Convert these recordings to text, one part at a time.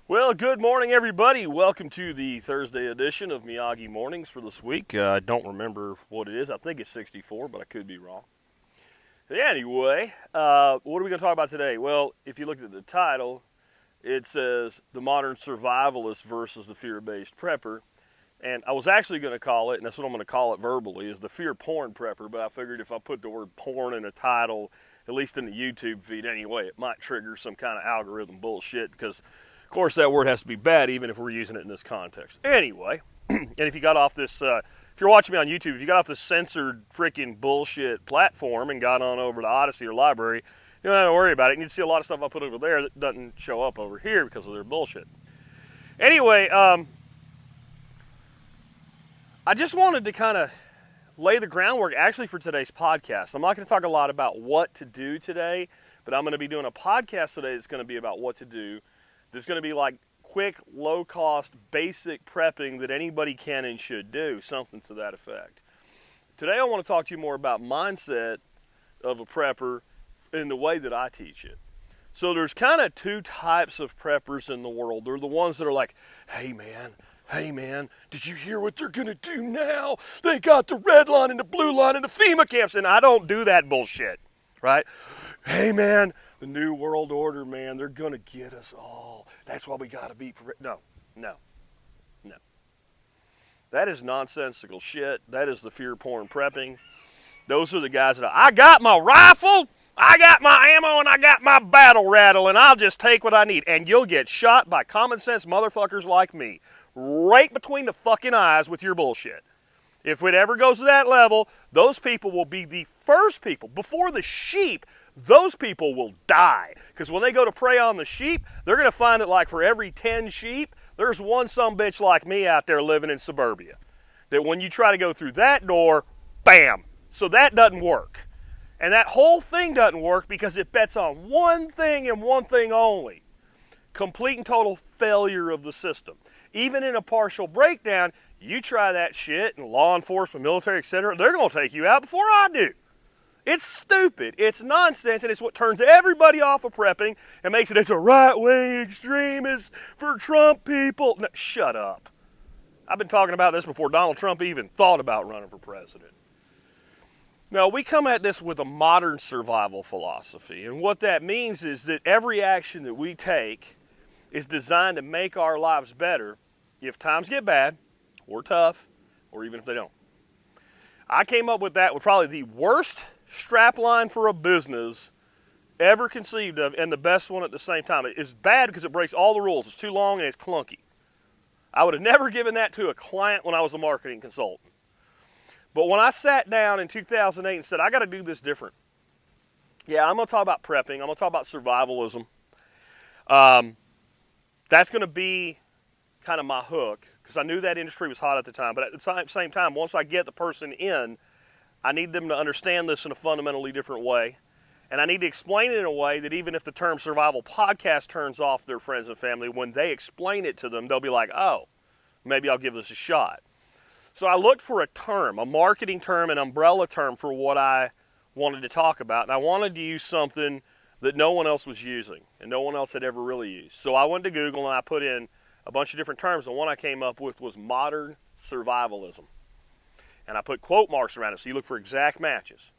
Well, good morning, everybody. Welcome to the Thursday edition of Miyagi Mornings for this week. I don't remember what it is. I think it's 64, but I could be wrong. Anyway, what are we going to talk about today? Well, if you look at the title, it says The Modern Survivalist versus the Fear-Based Prepper. And I was actually going to call it, and that's what I'm going to call it verbally, is the Fear Porn Prepper. But I figured if I put the word porn in a title, at least in the YouTube feed anyway, it might trigger some kind of algorithm bullshit because, of course, that word has to be bad even if we're using it in this context. Anyway, and if you got off this, if you're watching me on YouTube, if you got off this censored freaking bullshit platform and got on over to Odyssey or Library, you don't have to worry about it. You can see a lot of stuff I put over there that doesn't show up over here because of their bullshit. Anyway, I just wanted to kind of lay the groundwork actually for today's podcast. I'm not going to talk a lot about what to do today, but I'm going to be doing a podcast today that's going to be about what to do. There's going to be like quick, low-cost, basic prepping that anybody can and should do, something to that effect. Today I want to talk to you more about mindset of a prepper in the way that I teach it. So there's kind of two types of preppers in the world. They're the ones that are like, hey man, did you hear what they're going to do now? They got the red line and the blue line and the FEMA camps, and I don't do that bullshit, right? Hey man, the New World Order, man, they're going to get us all. That's why we got to be prepared. No. That is nonsensical shit. That is the fear porn prepping. Those are the guys that I got my rifle, I got my ammo, and I got my battle rattle, and I'll just take what I need. And you'll get shot by common sense motherfuckers like me. Right between the fucking eyes with your bullshit. If it ever goes to that level, those people will be the first people. Before the sheep, those people will die. Because when they go to prey on the sheep, they're going to find that like for every 10 sheep, there's one sumbitch like me out there living in suburbia. That when you try to go through that door, bam. So that doesn't work. And that whole thing doesn't work because it bets on one thing and one thing only. Complete and total failure of the system. Even in a partial breakdown, you try that shit, and law enforcement, military, etc., they're going to take you out before I do. It's stupid. It's nonsense, and it's what turns everybody off of prepping and makes it as a right-wing extremist for Trump people. No, shut up. I've been talking about this before Donald Trump even thought about running for president. Now, we come at this with a modern survival philosophy, and what that means is that every action that we take is designed to make our lives better if times get bad or tough, or even if they don't. I came up with that with probably the worst strapline for a business ever conceived of, and the best one at the same time. It's bad because it breaks all the rules. It's too long and it's clunky. I would have never given that to a client when I was a marketing consultant. But when I sat down in 2008 and said, I got to do this different. Yeah, I'm going to talk about prepping. I'm going to talk about survivalism. That's going to be kind of my hook because I knew that industry was hot at the time. But at the same time, once I get the person in, I need them to understand this in a fundamentally different way. And I need to explain it in a way that even if the term survival podcast turns off their friends and family, when they explain it to them, they'll be like, oh, maybe I'll give this a shot. So I looked for a term, a marketing term, an umbrella term for what I wanted to talk about. And I wanted to use something that no one else was using and no one else had ever really used. So I went to Google and I put in a bunch of different terms, and one I came up with was modern survivalism. And I put quote marks around it so you look for exact matches.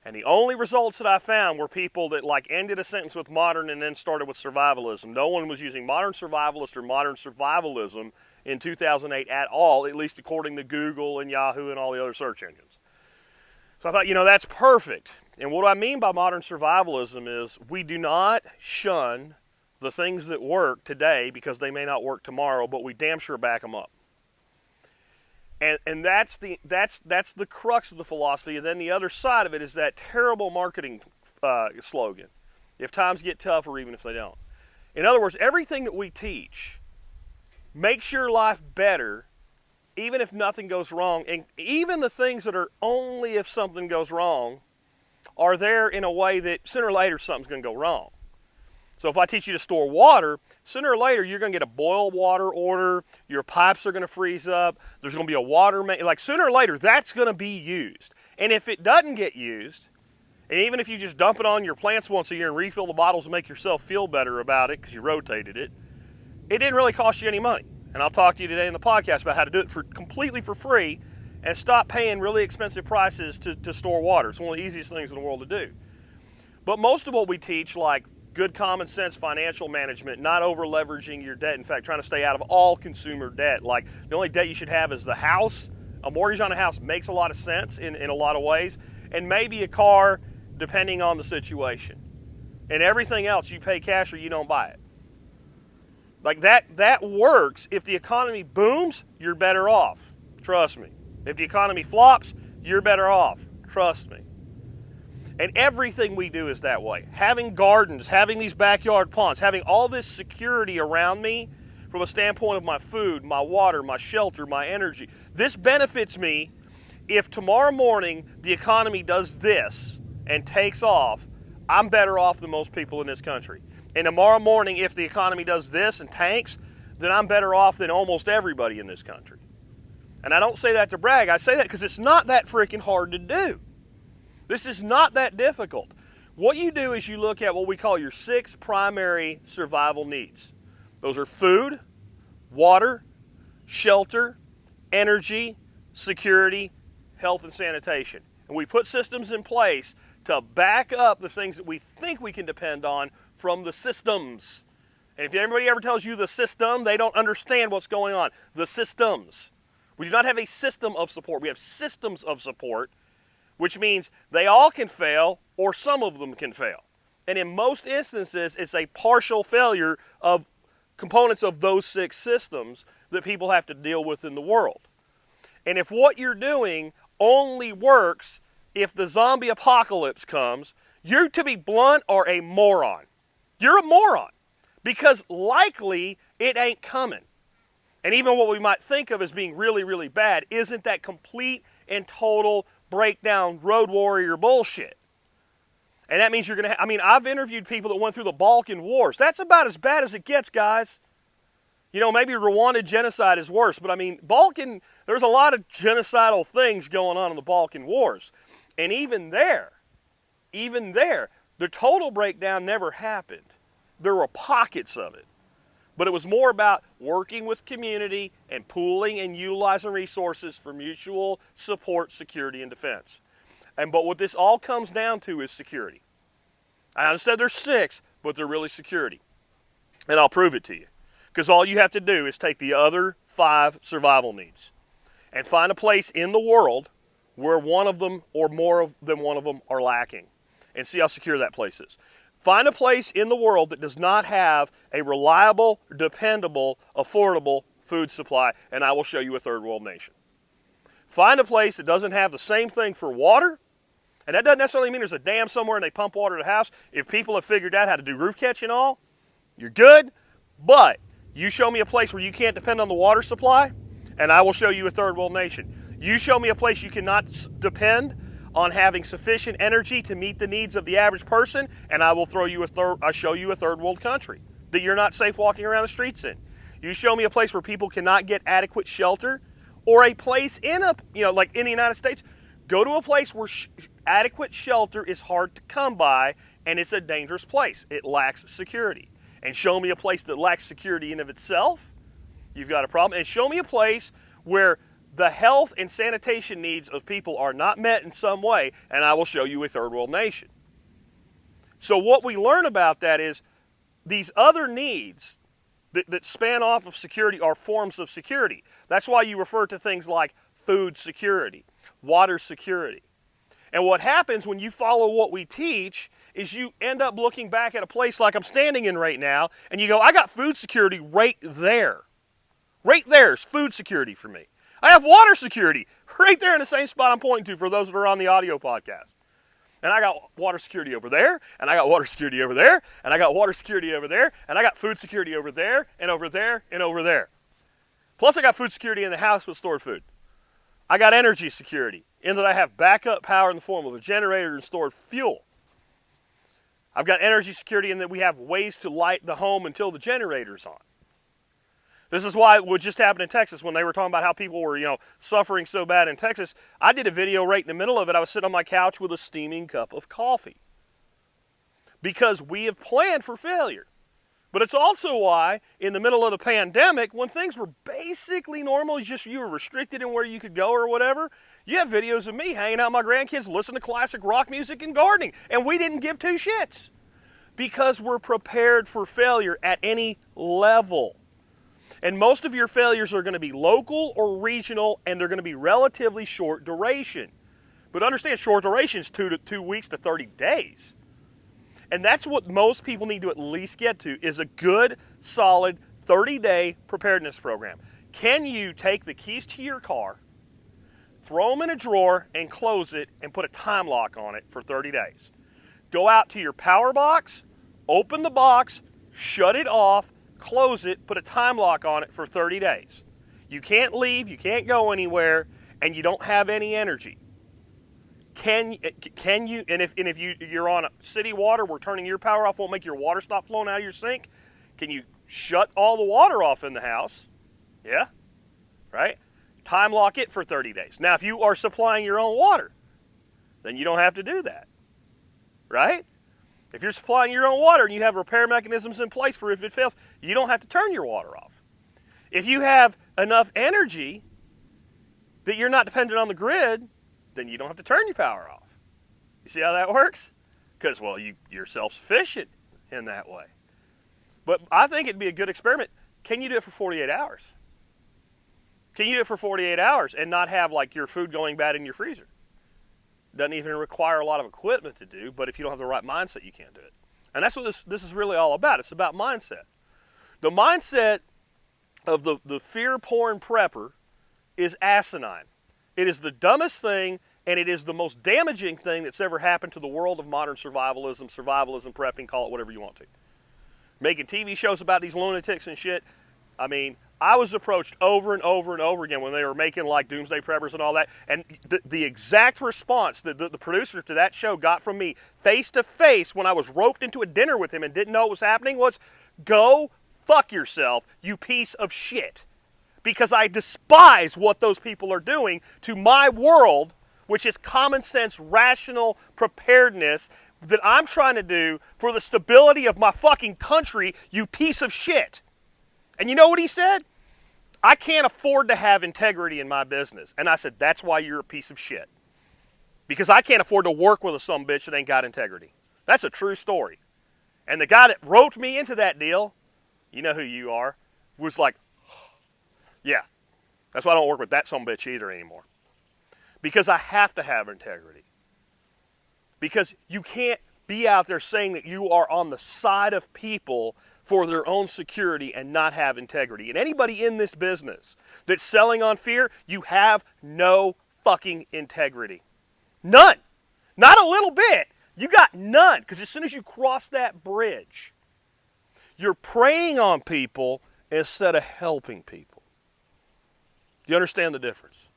And the only results that I found were people that like ended a sentence with modern and then started with survivalism. No one was using modern survivalist or modern survivalism in 2008 at all, at least according to Google and Yahoo and all the other search engines. So I thought, that's perfect. And what I mean by modern survivalism is we do not shun the things that work today because they may not work tomorrow, but we damn sure back them up. And that's the crux of the philosophy. And then the other side of it is that terrible marketing slogan. If times get tough or even if they don't. In other words, everything that we teach makes your life better even if nothing goes wrong. And even the things that are only if something goes wrong are there in a way that sooner or later something's going to go wrong. So if I teach you to store water, sooner or later you're going to get a boil water order, your pipes are going to freeze up, there's going to be a water main, like sooner or later that's going to be used. And if it doesn't get used, and even if you just dump it on your plants once a year and refill the bottles and make yourself feel better about it because you rotated it, it didn't really cost you any money. And I'll talk to you today in the podcast about how to do it completely for free and stop paying really expensive prices to store water. It's one of the easiest things in the world to do. But most of what we teach, like good common sense financial management, not over leveraging your debt, in fact, trying to stay out of all consumer debt. Like the only debt you should have is the house. A mortgage on a house makes a lot of sense in a lot of ways. And maybe a car, depending on the situation. And everything else, you pay cash or you don't buy it. Like that works. If the economy booms, you're better off. Trust me. If the economy flops, you're better off. Trust me. And everything we do is that way. Having gardens, having these backyard ponds, having all this security around me from a standpoint of my food, my water, my shelter, my energy. This benefits me if tomorrow morning the economy does this and takes off. I'm better off than most people in this country. And tomorrow morning, if the economy does this and tanks, then I'm better off than almost everybody in this country. And I don't say that to brag. I say that because it's not that freaking hard to do. This is not that difficult. What you do is you look at what we call your 6 primary survival needs. Those are food, water, shelter, energy, security, health, and sanitation. And we put systems in place to back up the things that we think we can depend on from the systems. And if anybody ever tells you the system, they don't understand what's going on. The systems. We do not have a system of support. We have systems of support, which means they all can fail or some of them can fail. And in most instances, it's a partial failure of components of those 6 systems that people have to deal with in the world. And if what you're doing only works if the zombie apocalypse comes, you, to be blunt, are a moron. You're a moron because likely it ain't coming. And even what we might think of as being really, really bad isn't that complete and total breakdown road warrior bullshit. And that means you're going to I've interviewed people that went through the Balkan Wars. That's about as bad as it gets, guys. You know, maybe Rwanda genocide is worse, but Balkan, there's a lot of genocidal things going on in the Balkan Wars. And even there, the total breakdown never happened. There were pockets of it. But it was more about working with community and pooling and utilizing resources for mutual support, security, and defense. But what this all comes down to is security. I said there's 6, but they're really security. And I'll prove it to you. Because all you have to do is take the other 5 survival needs and find a place in the world where one of them or more than one of them are lacking and see how secure that place is. Find a place in the world that does not have a reliable, dependable, affordable food supply, and I will show you a third world nation. Find a place that doesn't have the same thing for water, and that doesn't necessarily mean there's a dam somewhere and they pump water to the house. If people have figured out how to do roof catch and all, you're good. But you show me a place where you can't depend on the water supply, and I will show you a third world nation. You show me a place you cannot depend on having sufficient energy to meet the needs of the average person, and I will show you a third world country that you're not safe walking around the streets in. You show me a place where people cannot get adequate shelter, or a place like in the United States, go to a place where adequate shelter is hard to come by, and it's a dangerous place. It lacks security. And show me a place that lacks security in of itself, you've got a problem. And show me a place where the health and sanitation needs of people are not met in some way, and I will show you a third world nation. So what we learn about that is these other needs that span off of security are forms of security. That's why you refer to things like food security, water security. And what happens when you follow what we teach is you end up looking back at a place like I'm standing in right now, and you go, I got food security right there. Right there is food security for me. I have water security right there in the same spot I'm pointing to for those that are on the audio podcast. And I got water security over there, and I got water security over there, and I got water security over there, and I got food security over there, and over there, and over there. Plus I got food security in the house with stored food. I got energy security in that I have backup power in the form of a generator and stored fuel. I've got energy security in that we have ways to light the home until the generator's on. This is why what just happened in Texas when they were talking about how people were, suffering so bad in Texas. I did a video right in the middle of it. I was sitting on my couch with a steaming cup of coffee. Because we have planned for failure. But it's also why, in the middle of the pandemic, when things were basically normal, just you were restricted in where you could go or whatever, you have videos of me hanging out with my grandkids, listening to classic rock music and gardening, and we didn't give two shits because we're prepared for failure at any level. And most of your failures are going to be local or regional, and they're going to be relatively short duration. But understand, short duration is 2 weeks to 30 days. And that's what most people need to at least get to, is a good, solid 30-day preparedness program. Can you take the keys to your car, throw them in a drawer, and close it, and put a time lock on it for 30 days? Go out to your power box, open the box, shut it off, close it, put a time lock on it for 30 days. You can't leave, you can't go anywhere, and you don't have any energy. Can you, and if you're on city water, where turning your power off won't make your water stop flowing out of your sink, can you shut all the water off in the house? Yeah, right? Time lock it for 30 days. Now, if you are supplying your own water, then you don't have to do that, right? If you're supplying your own water and you have repair mechanisms in place for if it fails, you don't have to turn your water off. If you have enough energy that you're not dependent on the grid, then you don't have to turn your power off. You see how that works? Because, well, you're self-sufficient in that way. But I think it'd be a good experiment. Can you do it for 48 hours? Can you do it for 48 hours and not have, like, your food going bad in your freezer? Doesn't even require a lot of equipment to do, but if you don't have the right mindset, you can't do it. And that's what this is really all about. It's about mindset. The mindset of the fear porn prepper is asinine. It is the dumbest thing, and it is the most damaging thing that's ever happened to the world of modern survivalism prepping, call it whatever you want to. Making TV shows about these lunatics and shit. I mean, I was approached over and over and over again when they were making like Doomsday Preppers and all that, and the exact response that the producer to that show got from me face to face when I was roped into a dinner with him and didn't know what was happening was, "Go fuck yourself, you piece of shit." Because I despise what those people are doing to my world, which is common sense, rational preparedness that I'm trying to do for the stability of my fucking country, you piece of shit. And you know what he said? "I can't afford to have integrity in my business." And I said, "That's why you're a piece of shit. Because I can't afford to work with a sumbitch that ain't got integrity." That's a true story. And the guy that roped me into that deal, you know who you are, was like, "Yeah, that's why I don't work with that sumbitch either anymore." Because I have to have integrity. Because you can't be out there saying that you are on the side of people for their own security and not have integrity. And anybody in this business that's selling on fear, you have no fucking integrity. None. Not a little bit. You got none. Because as soon as you cross that bridge, you're preying on people instead of helping people. Do you understand the difference?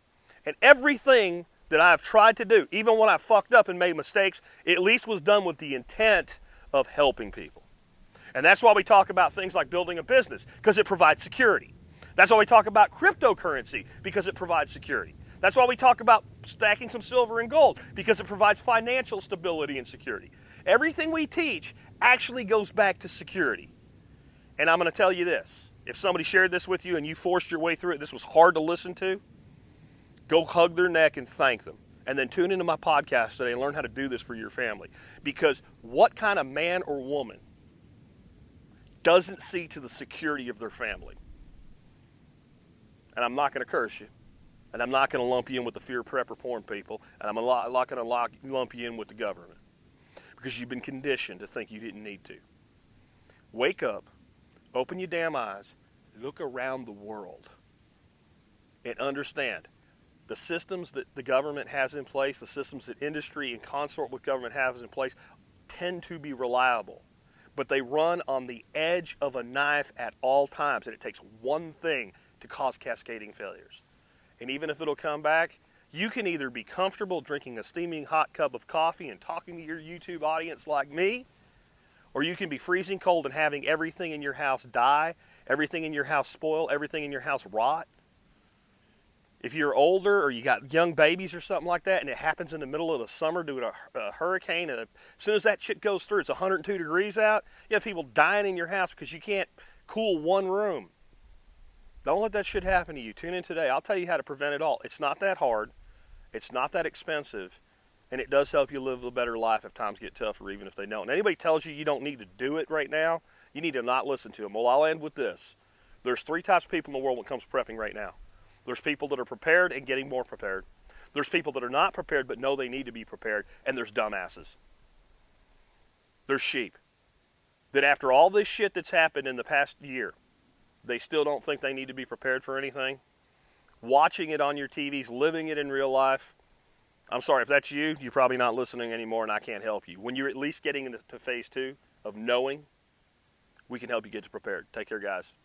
And everything that I've tried to do, even when I fucked up and made mistakes, at least was done with the intent of helping people. And that's why we talk about things like building a business, because it provides security. That's why we talk about cryptocurrency, because it provides security. That's why we talk about stacking some silver and gold, because it provides financial stability and security. Everything we teach actually goes back to security. And I'm going to tell you this. If somebody shared this with you and you forced your way through it, this was hard to listen to, go hug their neck and thank them. And then tune into my podcast today and learn how to do this for your family. Because what kind of man or woman doesn't see to the security of their family? And I'm not going to curse you. And I'm not going to lump you in with the fear prepper porn people. And I'm not going to lump you in with the government. Because you've been conditioned to think you didn't need to. Wake up. Open your damn eyes. Look around the world. And understand the systems that the government has in place, the systems that industry in consort with government has in place, tend to be reliable. But they run on the edge of a knife at all times. And it takes one thing to cause cascading failures. And even if it'll come back, you can either be comfortable drinking a steaming hot cup of coffee and talking to your YouTube audience like me, or you can be freezing cold and having everything in your house die, everything in your house spoil, everything in your house rot. If you're older or you got young babies or something like that, and it happens in the middle of the summer due to a hurricane, and as soon as that shit goes through, it's 102 degrees out, you have people dying in your house because you can't cool one room. Don't let that shit happen to you. Tune in today. I'll tell you how to prevent it all. It's not that hard. It's not that expensive. And it does help you live a better life if times get tough or even if they don't. And anybody tells you you don't need to do it right now, you need to not listen to them. Well, I'll end with this. There's 3 types of people in the world when it comes to prepping right now. There's people that are prepared and getting more prepared. There's people that are not prepared but know they need to be prepared. And there's dumbasses. There's sheep that after all this shit that's happened in the past year, they still don't think they need to be prepared for anything. Watching it on your TVs, living it in real life. I'm sorry, if that's you, you're probably not listening anymore and I can't help you. When you're at least getting into phase 2 of knowing, we can help you get prepared. Take care, guys.